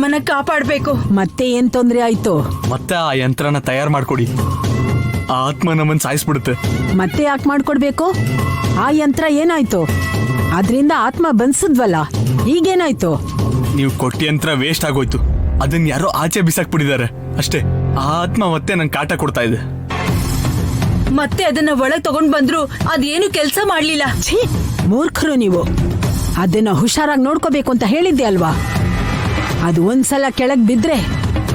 ನಮ್ಮನ್ನ ಕಾಪಾಡ್ಬೇಕು. ಮತ್ತೆ ಏನ್ ತೊಂದ್ರೆ ಆಯ್ತು? ಮತ್ತೆ ಆ ಯಂತ್ರನ ತಯಾರು ಮಾಡ್ಕೊಡಿ. ಆ ಆತ್ಮ ನಮ್ಮನ್ನ ಸಾಯಿಸ್ಬಿಡುತ್ತೆ. ಮತ್ತೆ ಯಾಕೆ ಮಾಡ್ಕೊಡ್ಬೇಕು? ಆ ಯಂತ್ರ ಏನಾಯ್ತು? ಅದ್ರಿಂದ ಆತ್ಮ ಬಂದ್ಸದ್ವಲ್ಲ, ಈಗೇನಾಯ್ತು? ನೀವು ಕೊಟ್ಟ ಯಂತ್ರ ವೇಸ್ಟ್ ಆಗೋಯ್ತು. ಅದನ್ನ ಯಾರೋ ಆಚೆ ಬಿಸಾಕ್ಬಿಟ್ಟಿದ್ದಾರೆ ಅಷ್ಟೇ. ಆ ಆತ್ಮ ಮತ್ತೆ ನಂಗೆ ಕಾಟ ಕೊಡ್ತಾ ಇದೆ. ಮತ್ತೆ ಅದನ್ನ ಒಳಗ್ ತಗೊಂಡ್ ಬಂದ್ರು ಅದೇನು ಕೆಲ್ಸ ಮಾಡ್ಲಿಲ್ಲ. ಛೀ, ಮೂರ್ಖರು ನೀವು. ಅದನ್ನ ಹುಷಾರಾಗಿ ನೋಡ್ಕೋಬೇಕು ಅಂತ ಹೇಳಿದ್ದೆ ಅಲ್ವಾ? ಅದು ಒಂದ್ಸಲ ಕೆಳಗ್ ಬಿದ್ರೆ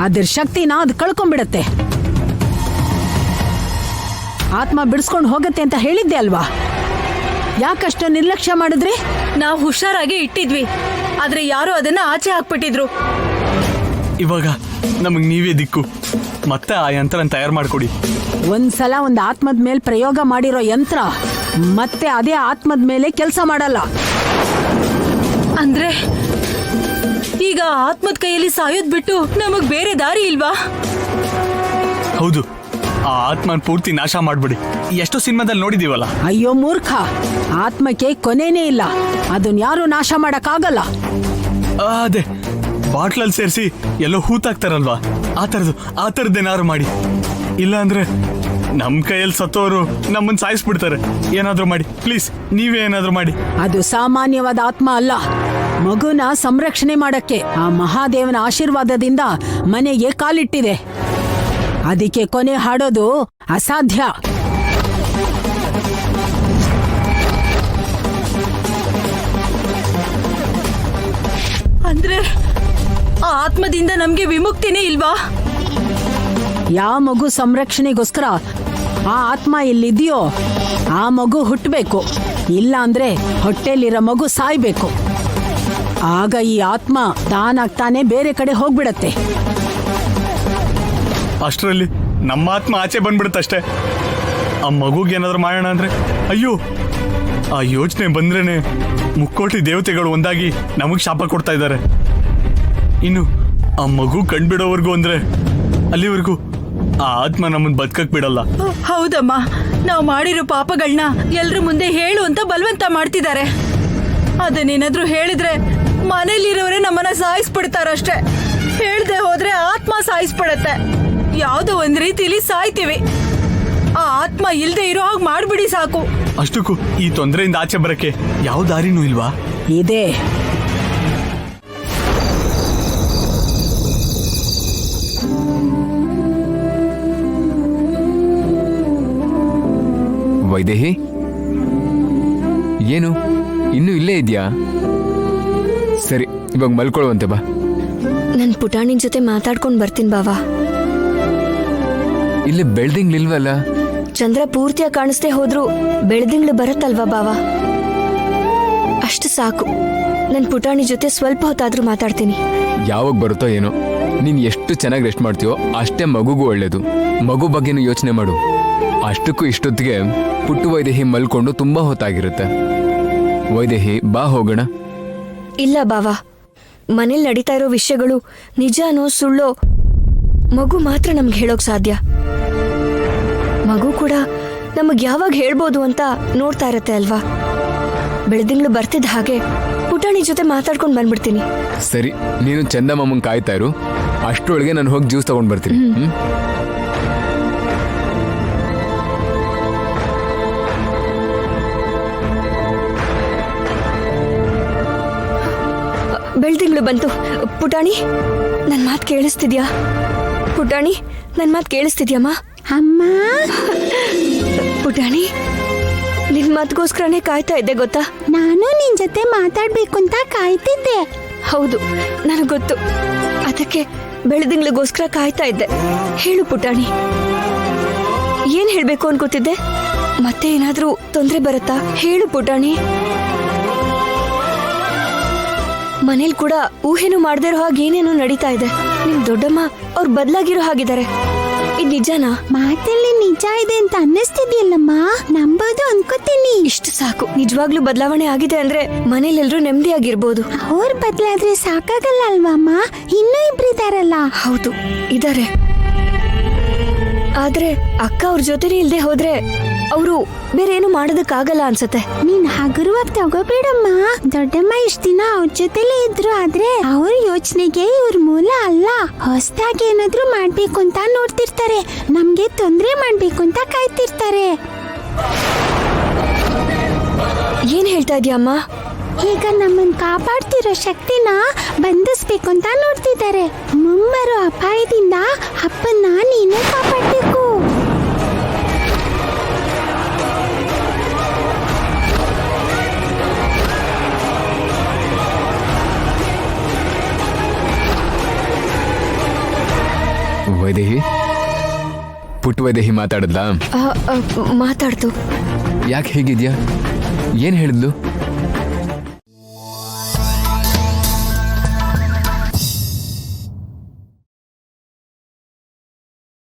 ಅದ್ರ ಶಕ್ತಿನ ಅದು ಕಳ್ಕೊಂಡ್ಬಿಡತ್ತೆ. ಆತ್ಮ ಬಿಡಿಸ್ಕೊಂಡು ಹೋಗತ್ತೆ ಅಂತ ಹೇಳಿದ್ದೆ ಅಲ್ವಾ? ಯಾಕಷ್ಟು ನಿರ್ಲಕ್ಷ್ಯ ಮಾಡಿದ್ರಿ? ನಾವು ಹುಷಾರಾಗಿ ಇಟ್ಟಿದ್ವಿ, ಆದ್ರೆ ಯಾರೋ ಅದನ್ನ ಆಚೆ ಹಾಕ್ಬಿಟ್ಟಿದ್ರು. ಇವಾಗ ನಮಗ್ ನೀವೇ ದಿಕ್ಕು. ಮತ್ತೆ ಆ ಯಂತ್ರನ ತಯಾರು ಮಾಡ್ಕೊಡಿ. ಒಂದ್ಸಲ ಒಂದ್ ಆತ್ಮದ ಮೇಲೆ ಪ್ರಯೋಗ ಮಾಡಿರೋ ಯಂತ್ರ ಮತ್ತೆ ಅದೇ ಆತ್ಮದ ಮೇಲೆ ಕೆಲಸ ಮಾಡಲ್ಲ. ಅಂದ್ರೆ ಈಗ ಆತ್ಮದ ಕೈಯಲ್ಲಿ ಸಾಯೋದ್ ಬಿಟ್ಟು ನಮಗ್ ಬೇರೆ ದಾರಿ ಇಲ್ವಾ? ಹೌದು, ಆ ಆತ್ಮನ್ ಪೂರ್ತಿ ನಾಶ ಮಾಡ್ಬಿಡಿ. ಎಷ್ಟೋ ಸಿನಿಮಾದಲ್ಲಿ ನೋಡಿದೀವಲ್ಲ. ಅಯ್ಯೋ ಮೂರ್ಖ, ಆತ್ಮಕ್ಕೆ ಕೊನೆನೇ ಇಲ್ಲ. ಅದನ್ನ ಯಾರು ನಾಶ ಮಾಡಕ್ಕಾಗಲ್ಲ. ಅದೇ ಬಾಟ್ಲಲ್ಲಿ ಸೇರಿಸಿ ಎಲ್ಲೋ ಹೂತಾಕ್ತಾರಲ್ವಾ, ಆ ಥರದ್ದೇನಾದ್ರು ಮಾಡಿ. ಇಲ್ಲ ಅಂದ್ರೆ ನಮ್ ಕೈಯಲ್ಲಿ ಸತ್ತೋರು ನಮ್ಮನ್ನ ಸಾಯಿಸ್ಬಿಡ್ತಾರೆ. ಏನಾದ್ರೂ ಮಾಡಿ ಪ್ಲೀಸ್, ನೀವೇ ಏನಾದ್ರೂ ಮಾಡಿ. ಅದು ಸಾಮಾನ್ಯವಾದ ಆತ್ಮ ಅಲ್ಲ, ಮಗುನ ಸಂರಕ್ಷಣೆ ಮಾಡಕ್ಕೆ ಆ ಮಹಾದೇವನ ಆಶೀರ್ವಾದದಿಂದ ಮನೆಗೆ ಕಾಲಿಟ್ಟಿದೆ. ಅದಕ್ಕೆ ಕೊನೆ ಹಾಡೋದು ಅಸಾಧ್ಯ. ಅಂದ್ರೆ ಆ ಆತ್ಮದಿಂದ ನಮ್ಗೆ ವಿಮುಕ್ತಿನೇ ಇಲ್ವಾ? ಯಾವ ಮಗು ಸಂರಕ್ಷಣೆಗೋಸ್ಕರ ಆ ಆತ್ಮ ಎಲ್ಲಿದೆಯೋ ಆ ಮಗು ಹುಟ್ಟಬೇಕು. ಇಲ್ಲ ಅಂದ್ರೆ ಹೊಟ್ಟೆಲಿರೋ ಮಗು ಸಾಯ್ಬೇಕು. ಆಗ ಈ ಆತ್ಮ ತಾನಾಗ್ತಾನೆ ಬೇರೆ ಕಡೆ ಹೋಗ್ಬಿಡತ್ತೆ. ಅಷ್ಟರಲ್ಲಿ ನಮ್ಮ ಆತ್ಮ ಆಚೆ ಬಂದ್ಬಿಡುತ್ತಷ್ಟೇ. ಆ ಮಗುಗೆ ಏನಾದ್ರು ಮಾಡೋಣ ಅಂದ್ರೆ ಅಯ್ಯೋ, ಆ ಯೋಚನೆ ಬಂದ್ರೇನೆ ಮುಕ್ಕೋಟಿ ದೇವತೆಗಳು ಒಂದಾಗಿ ನಮಗ್ ಶಾಪ ಕೊಡ್ತಾ ಇದ್ದಾರೆ. ಇನ್ನು ಆ ಮಗು ಕಂಡ್ಬಿಡೋವರೆಗೂ ಅಂದ್ರೆ ಅಲ್ಲಿವರೆಗೂ ಆ ಆತ್ಮ ನಮ್ಮನ್ನ ಬದುಕಕ್ ಬಿಡಲ್ಲ. ಹೌದಮ್ಮ, ನಾವು ಮಾಡಿರೋ ಪಾಪಗಳನ್ನ ಎಲ್ರ ಮುಂದೆ ಹೇಳು ಅಂತ ಬಲವಂತ ಮಾಡ್ತಿದ್ದಾರೆ. ಅದನ್ನೇನಾದ್ರೂ ಹೇಳಿದ್ರೆ ಮನೇಲಿರೋರೇ ನಮ್ಮನ್ನ ಸಾಯಿಸ್ಬಿಡ್ತಾರಷ್ಟೇ. ಹೇಳ್ದೆ ಹೋದ್ರೆ ಆತ್ಮ ಸಾಯಿಸ್ಬಿಡತ್ತೆ. ಯಾವ್ದೋ ಒಂದ್ ರೀತಿಲಿ ಸಾಯ್ತೀವಿ. ಆ ಆತ್ಮ ಇಲ್ದೆ ಇರೋ ಹಾಗೆ ಮಾಡ್ಬಿಡಿ ಸಾಕು. ಅಷ್ಟಕ್ಕೂ ಈ ತೊಂದರೆಯಿಂದ ಆಚೆ ಬರಕ್ಕೆ ಯಾವ ದಾರಿನೂ ಇಲ್ವಾ? ಇದೆ. ವೈದೇಹಿ, ಏನು ಇನ್ನೂ ಇಲ್ಲೇ ಇದೆಯಾ? ಸರಿ, ಇವಾಗ ಮಲ್ಕೊಳ್ಳುವಂತೆ ಬಾ. ನನ್ ಪುಟಾಣಿನ ಜೊತೆ ಮಾತಾಡ್ಕೊಂಡು ಬರ್ತೀನಿ ಬಾವಾ. ಇಲ್ಲಿ ಬೆಳ್ದಿಂಗ್ಲಿಲ್ವಲ್ಲ? ಚಂದ್ರ ಪೂರ್ತಿಯಾಗಿ ಕಾಣಿಸ್ದೇ ಹೋದ್ರು ಬೆಳ್ದಿಂಗ್ಳು ಬರುತ್ತಲ್ವಾ ಬಾವಾ? ಅಷ್ಟು ಸಾಕು. ನನ್ ಪುಟಾಣಿ ಜೊತೆ ಸ್ವಲ್ಪ ಹೊತ್ತಾದ್ರೂ ಮಾತಾಡ್ತೀನಿ. ಯಾವಾಗ ಬರುತ್ತೋ ಏನೋ. ನೀನ್ ಎಷ್ಟು ಚೆನ್ನಾಗಿ ರೆಸ್ಟ್ ಮಾಡ್ತೀಯೋ ಅಷ್ಟೇ ಮಗುಗೂ ಒಳ್ಳೇದು. ಮಗು ಬಗ್ಗೆನೂ ಯೋಚನೆ ಮಾಡು. ಅಷ್ಟಕ್ಕೂ ಇಷ್ಟೊತ್ತಿಗೆ ಪುಟ್ಟು ವೈದೇಹಿ ಮಲ್ಕೊಂಡು ತುಂಬಾ ಹೊತ್ತಾಗಿರುತ್ತೆ. ವೈದೇಹಿ, ಬಾ ಹೋಗೋಣ. ಇಲ್ಲ ಬಾವಾ, ಮನೇಲಿ ನಡೀತಾ ಇರೋ ವಿಷಯಗಳು ನಿಜನೋ ಸುಳ್ಳೋ ಮಗು ಮಾತ್ರ ನಮ್ಗೆ ಹೇಳೋಕ್ ಸಾಧ್ಯ. ಮಗು ಕೂಡ ನಮಗ್ ಯಾವಾಗ ಹೇಳ್ಬೋದು ಅಂತ ನೋಡ್ತಾ ಇರತ್ತೆ ಅಲ್ವಾ? ಬೆಳದಿಂಗ್ಳು ಬರ್ತಿದ್ದ ಹಾಗೆ ಪುಟಾಣಿ ಜೊತೆ ಮಾತಾಡ್ಕೊಂಡು ಬಂದ್ಬಿಡ್ತೀನಿ. ಸರಿ, ನೀನು ಚಂದಮ್ಮನ್ ಕಾಯ್ತಾ ಇರು. ಅಷ್ಟರೊಳಗೆ ನಾನು ಹೋಗಿ ಜ್ಯೂಸ್ ತಗೊಂಡ್ ಬರ್ತೀನಿ. ಬೆಳ್ದಿಂಗ್ಳು ಬಂತು. ಪುಟಾಣಿ, ನನ್ ಮಾತು ಕೇಳಿಸ್ತಿದ್ಯಾ? ಪುಟಾಣಿ, ನನ್ ಮಾತು ಕೇಳಿಸ್ತಿದ್ಯಮ್ಮ? ಅಮ್ಮ, ಪುಟಾಣಿ, ನಿನ್ ಮಾತ್ಗೋಸ್ಕರನೇ ಕಾಯ್ತಾ ಇದ್ದೆ ಗೊತ್ತಾ? ನಾನು ನಿನ್ ಜೊತೆ ಮಾತಾಡ್ಬೇಕು ಅಂತ ಕಾಯ್ತಿದ್ದೆ. ಹೌದು, ನನಗ್ ಗೊತ್ತು. ಅದಕ್ಕೆ ಬೆಳದಿಂಗ್ಳಿಗೋಸ್ಕರ ಕಾಯ್ತಾ ಇದ್ದೆ. ಹೇಳು ಪುಟಾಣಿ, ಏನ್ ಹೇಳ್ಬೇಕು ಅನ್ಕೋತಿದ್ದೆ? ಮತ್ತೆ ಏನಾದ್ರೂ ತೊಂದ್ರೆ ಬರುತ್ತಾ? ಹೇಳು ಪುಟಾಣಿ. ಮನೇಲಿ ಕೂಡ ಊಹೆನೂ ಮಾಡದೇ ಇರೋ ಹಾಗೆ ಏನೇನೋ ನಡೀತಾ ಇದೆ. ನಿಮ್ ದೊಡ್ಡಮ್ಮ ಅವ್ರು ಬದಲಾಗಿರೋ ಹಾಗಿದ್ದಾರೆ. ಇದು ನಿಜನಾ? ಮಾತಲ್ಲಿ ನಿಜ ಇದೆ ಅಂತ ಅನ್ನಿಸ್ತಿದ್ಯಲ್ಲಮ್ಮ, ನಂಬೋದು ಅನ್ಕೋತೀನಿ. ಇಷ್ಟು ಸಾಕು. ನಿಜವಾಗ್ಲೂ ಬದಲಾವಣೆ ಆಗಿದೆ ಅಂದ್ರೆ ಮನೇಲೆಲ್ರೂ ನೆಮ್ಮದಿಯಾಗಿರ್ಬೋದು. ಅವ್ರ ಬದಲಾದ್ರೆ ಸಾಕಾಗಲ್ಲ ಅಲ್ವಮ್ಮ? ಇನ್ನೂ ಇಬ್ರಿದಾರಲ್ಲ. ಹೌದು, ಇದಾರೆ. ಆದ್ರೆ ಅಕ್ಕ ಅವ್ರ ಜೊತೆನೇ ಇಲ್ದೆ ಹೋದ್ರೆ ಅವರು ಬೇರೆ ಏನು ಮಾಡೋದಕ್ಕಾಗಲ್ಲ ಅನ್ಸತ್ತೆ. ನೀನ್ ಹಗುರವಾಗಿ ತಗೋಬೇಡಮ್ಮ. ದೊಡ್ಡಮ್ಮ ಇಷ್ಟ ದಿನ ಅವ್ರ ಜೊತೆಲೇ ಇದ್ರು, ಆದ್ರೆ ಅವ್ರ ಯೋಚನೆಗೆ ಇವ್ರ ಮೂಲ ಅಲ್ಲ. ಹೊಸದಾಗಿ ಏನಾದ್ರೂ ಮಾಡ್ಬೇಕು ಅಂತ ನೋಡ್ತಿರ್ತಾರೆ, ನಮ್ಗೆ ತೊಂದ್ರೆ ಮಾಡ್ಬೇಕು ಅಂತ ಕಾಯ್ತಿರ್ತಾರೆ. ಏನ್ ಹೇಳ್ತಾ ಇದೀಯಮ್ಮ? ಈಗ ನಮ್ಮನ್ ಕಾಪಾಡ್ತಿರೋ ಶಕ್ತಿನ ಬಂಧಿಸ್ಬೇಕು ಅಂತ ನೋಡ್ತಿದ್ದಾರೆ. ಮುಂಬರೋ ಅಪಾಯದಿಂದ ಅಪ್ಪನ್ನ ನೀನೇ ಕಾಪಾಡ್ಬೇಕು. ವೈದೇಹಿ, ಪುಟ್ಟ ವೈದೇಹಿ ಮಾತಾಡಿದ್ಲಾ? ಮಾತಾಡ್ತು. ಯಾಕೆ ಹೇಗಿದ್ಯಾ? ಏನ್ ಹೇಳಿದ್ಲು?